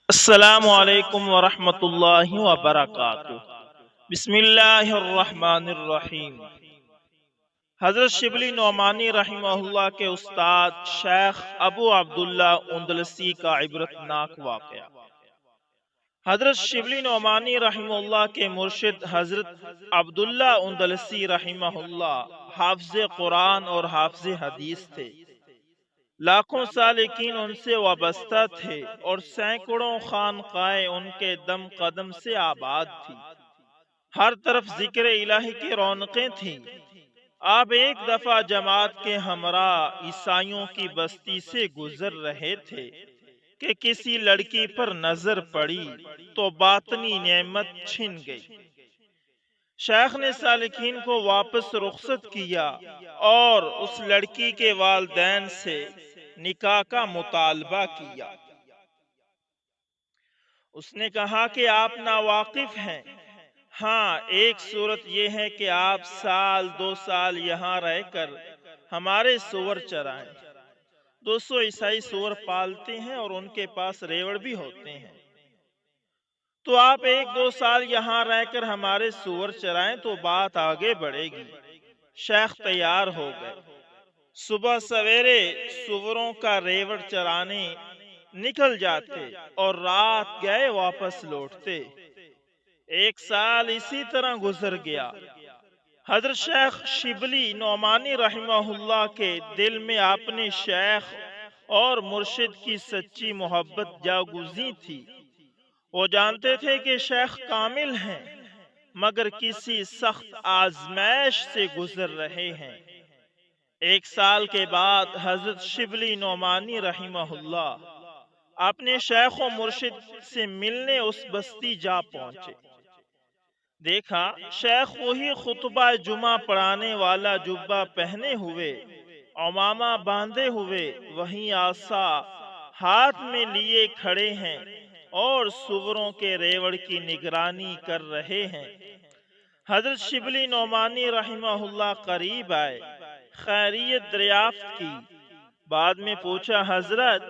السلام علیکم ورحمۃ اللہ وبرکاتہ۔ بسم اللہ الرحمن الرحیم۔ حضرت شبلی نعمانی رحمہ اللہ کے استاد شیخ ابو عبداللہ اندلسی کا عبرتناک واقعہ۔ حضرت شبلی نعمانی رحمہ اللہ کے مرشد حضرت عبداللہ اندلسی رحمہ اللہ حافظ قرآن اور حافظ حدیث تھے۔ لاکھوں سالکین ان سے وابستہ تھے اور سینکڑوں خانقاہیں ان کے دم قدم سے آباد تھی۔ ہر طرف ذکر الہی کی رونقیں تھیں۔ آپ ایک دفعہ جماعت کے ہمراہ عیسائیوں کی بستی سے گزر رہے تھے کہ کسی لڑکی پر نظر پڑی تو باطنی نعمت چھن گئی۔ شیخ نے سالکین کو واپس رخصت کیا اور اس لڑکی کے والدین سے نکاح کا مطالبہ کیا۔ اس نے کہا کہ آپ ناواقف ہیں۔ ہاں، ایک صورت یہ ہے کہ آپ سال 2 سال یہاں رہ کر ہمارے سور چرائیں۔ 200 عیسائی سور پالتے ہیں اور ان کے پاس ریوڑ بھی ہوتے ہیں۔ تو آپ 1-2 سال یہاں رہ کر ہمارے سور چرائیں تو بات آگے بڑھے گی۔ شیخ تیار ہو گئے۔ صبح سویرے سوروں کا ریوڑ چرانے نکل جاتے اور رات گئے واپس لوٹتے۔ 1 سال اسی طرح گزر گیا۔ حضرت شیخ شبلی نعمانی رحمہ اللہ کے دل میں اپنے شیخ اور مرشد کی سچی محبت جاگوزی تھی۔ وہ جانتے تھے کہ شیخ کامل ہیں مگر کسی سخت آزمائش سے گزر رہے ہیں۔ 1 سال کے بعد حضرت شبلی نعمانی رحمہ اللہ اپنے شیخ و مرشد سے ملنے اس بستی جا پہنچے۔ دیکھا شیخ وہی خطبہ جمعہ پڑھانے والا جبہ پہنے ہوئے، عمامہ باندھے ہوئے، وہیں عصا ہاتھ میں لیے کھڑے ہیں اور سوروں کے ریوڑ کی نگرانی کر رہے ہیں۔ حضرت شبلی نعمانی رحمہ اللہ قریب آئے، خیریت دریافت کی، بعد میں پوچھا حضرت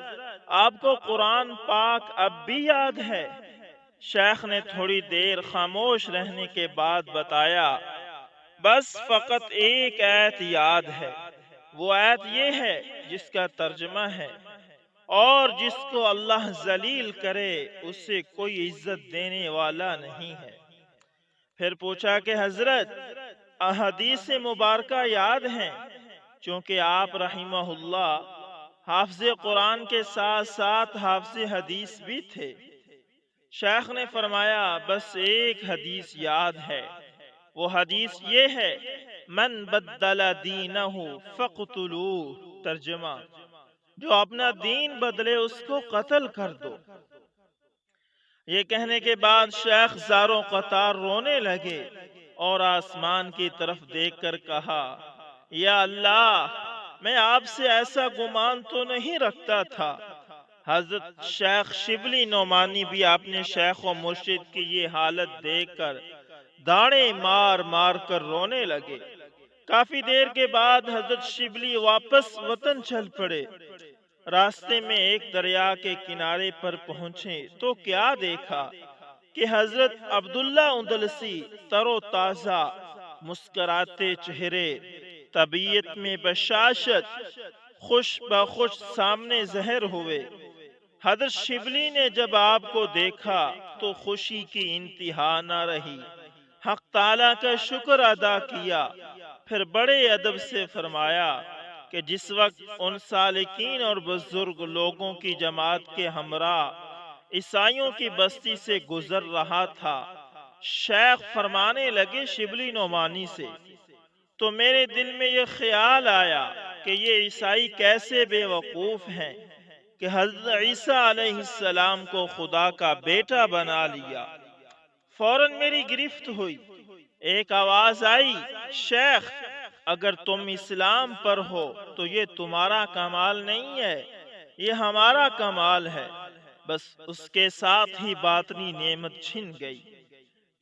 آپ کو قرآن پاک اب بھی یاد ہے؟ شیخ نے تھوڑی دیر خاموش رہنے کے بعد بتایا، بس فقط ایک آیت یاد ہے۔ وہ آیت یہ ہے جس کا ترجمہ ہے، اور جس کو اللہ ذلیل کرے اسے کوئی عزت دینے والا نہیں ہے۔ پھر پوچھا کہ حضرت احادیث مبارکہ یاد ہیں؟ چونکہ آپ رحمہ اللہ حافظ قرآن کے ساتھ ساتھ حافظ حدیث بھی تھے۔ شیخ نے فرمایا بس ایک حدیث یاد ہے، وہ حدیث یہ ہے من بدل دینہ فقتلوہ، ترجمہ جو اپنا دین بدلے اس کو قتل کر دو۔ یہ کہنے کے بعد شیخ زاروں قطار رونے لگے اور آسمان کی طرف دیکھ کر کہا، یا اللہ میں آپ سے ایسا گمان تو نہیں رکھتا تھا۔ حضرت شیخ شبلی نعمانی بھی اپنے شیخ و مرشد کی یہ حالت دیکھ کر داڑیں مار مار کر رونے لگے۔ کافی دیر کے بعد حضرت شبلی واپس وطن چل پڑے۔ راستے میں ایک دریا کے کنارے پر پہنچے تو کیا دیکھا کہ حضرت عبداللہ اندلسی تر و تازہ، مسکراتے چہرے، طبیعت میں بشاشت، خوش بخوش سامنے ظاہر ہوئے۔ حضرت شبلی نے جب آپ کو دیکھا تو خوشی کی انتہا نہ رہی، حق تعالیٰ کا شکر ادا کیا، پھر بڑے ادب سے فرمایا کہ جس وقت ان سالکین اور بزرگ لوگوں کی جماعت کے ہمراہ عیسائیوں کی بستی سے گزر رہا تھا، شیخ فرمانے لگے شبلی نعمانی سے، تو میرے دل میں یہ خیال آیا کہ یہ عیسائی کیسے بے وقوف ہیں کہ حضرت عیسیٰ علیہ السلام کو خدا کا بیٹا بنا لیا۔ فوراً میری گرفت ہوئی، ایک آواز آئی، شیخ اگر تم اسلام پر ہو تو یہ تمہارا کمال نہیں ہے، یہ ہمارا کمال ہے۔ بس اس کے ساتھ ہی باطنی نعمت چھن گئی۔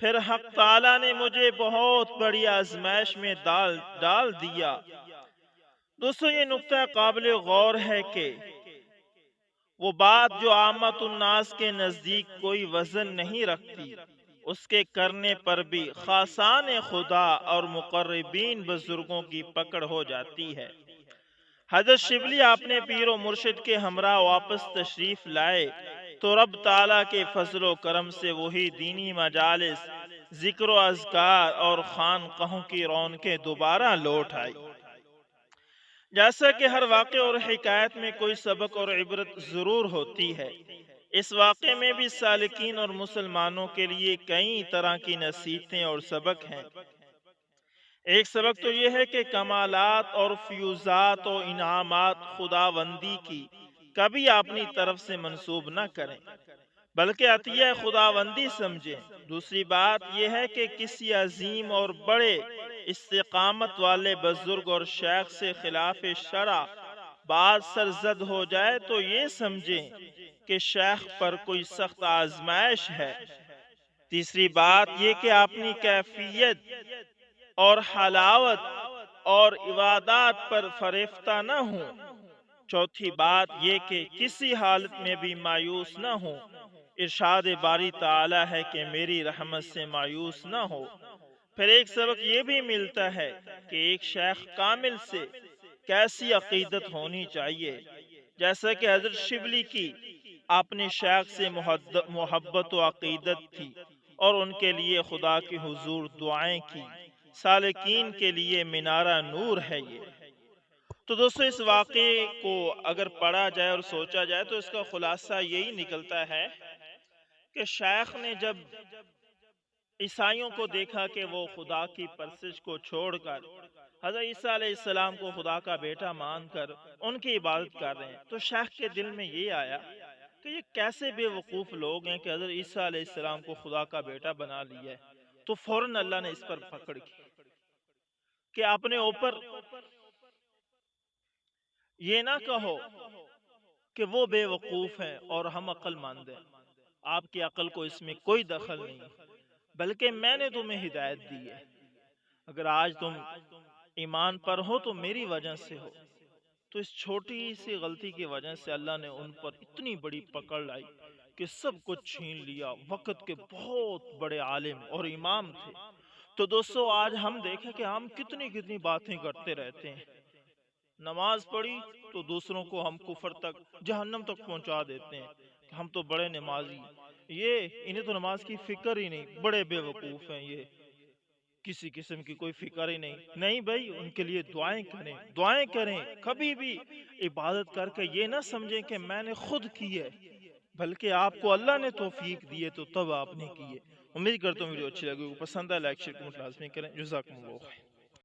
پھر حق تعالیٰ نے مجھے بہت بڑی آزمائش میں ڈال دیا۔ دوستو یہ نقطہ قابل غور ہے کہ وہ بات جو عامت الناس کے نزدیک کوئی وزن نہیں رکھتی، اس کے کرنے پر بھی خاصان خدا اور مقربین بزرگوں کی پکڑ ہو جاتی ہے۔ حضرت شبلی اپنے پیر و مرشد کے ہمراہ واپس تشریف لائے تو رب تعالیٰ کے فضل و کرم سے وہی دینی مجالس، ذکر و اذکار اور خانقاہوں کی رونقیں دوبارہ لوٹ آئی۔ جیسا کہ ہر واقعہ اور حکایت میں کوئی سبق اور عبرت ضرور ہوتی ہے، اس واقعے میں بھی سالکین اور مسلمانوں کے لیے کئی طرح کی نصیحتیں اور سبق ہیں۔ ایک سبق تو یہ ہے کہ کمالات اور فیوزات و انعامات خداوندی کی کبھی اپنی طرف سے منسوب نہ کریں، بلکہ عطیہ خداوندی سمجھیں۔ دوسری بات یہ ہے کہ کسی عظیم اور بڑے استقامت والے بزرگ اور شیخ سے خلاف شرع بات سرزد ہو جائے تو یہ سمجھیں کہ شیخ پر کوئی سخت آزمائش ہے۔ تیسری بات یہ کہ اپنی کیفیت اور حلاوت اور عبادات پر فریفتہ نہ ہوں۔ چوتھی بات یہ کہ کسی حالت میں بھی مایوس نہ ہوں۔ ارشاد باری تعالی ہے کہ میری رحمت سے مایوس نہ ہو۔ پھر ایک سبق یہ بھی ملتا ہے کہ ایک شیخ کامل سے کیسی عقیدت ہونی چاہیے، جیسا کہ حضرت شبلی کی اپنے شیخ سے محبت و عقیدت تھی اور ان کے لیے خدا کے حضور دعائیں کی۔ سالکین کے لیے منارہ نور ہے یہ۔ تو دوستو اس واقعے کو اگر پڑھا جائے اور سوچا جائے تو اس کا خلاصہ یہی نکلتا ہے کہ شیخ نے جب عیسائیوں کو دیکھا کہ وہ خدا کی پرستش کو چھوڑ کر حضرت عیسیٰ علیہ السلام کو خدا کا بیٹا مان کر ان کی عبادت کر رہے ہیں، تو شیخ کے دل میں یہ آیا کہ یہ کیسے بے وقوف لوگ ہیں کہ حضرت عیسیٰ علیہ السلام کو خدا کا بیٹا بنا لیا ہے۔ تو فوراً اللہ نے اس پر پکڑ کی کہ اپنے اوپر یہ نہ کہو کہ وہ بے وقوف ہیں اور ہم عقل مند ہیں، آپ کی عقل کو اس میں کوئی دخل نہیں، بلکہ میں نے تمہیں ہدایت دی ہے۔ اگر آج تم ایمان پر ہو تو میری وجہ سے ہو۔ تو اس چھوٹی سی غلطی کی وجہ سے اللہ نے ان پر اتنی بڑی پکڑ لائی کہ سب کچھ چھین لیا۔ وقت کے بہت بڑے عالم اور امام تھے۔ تو دوستو آج ہم دیکھیں کہ ہم کتنی باتیں کرتے رہتے ہیں۔ نماز پڑھی تو دوسروں کو ہم کفر تک، جہنم تک پہنچا دیتے ہیں کہ ہم تو بڑے نمازی، انہیں تو نماز کی فکر ہی نہیں، بڑے بے وقوف ہیں، یہ کسی قسم کی کوئی فکر ہی نہیں بھائی، ان کے لیے دعائیں کریں۔ کبھی بھی عبادت کر کے یہ نہ سمجھیں کہ میں نے خود کی ہے، بلکہ آپ کو اللہ نے توفیق دی ہے تو تب آپ نے کی ہے۔ امید کرتا ہوں ویڈیو اچھی لگی، پسند ہے، لائک شیئر کمنٹ لازمی کریں۔ جزاکم اللہ خیر۔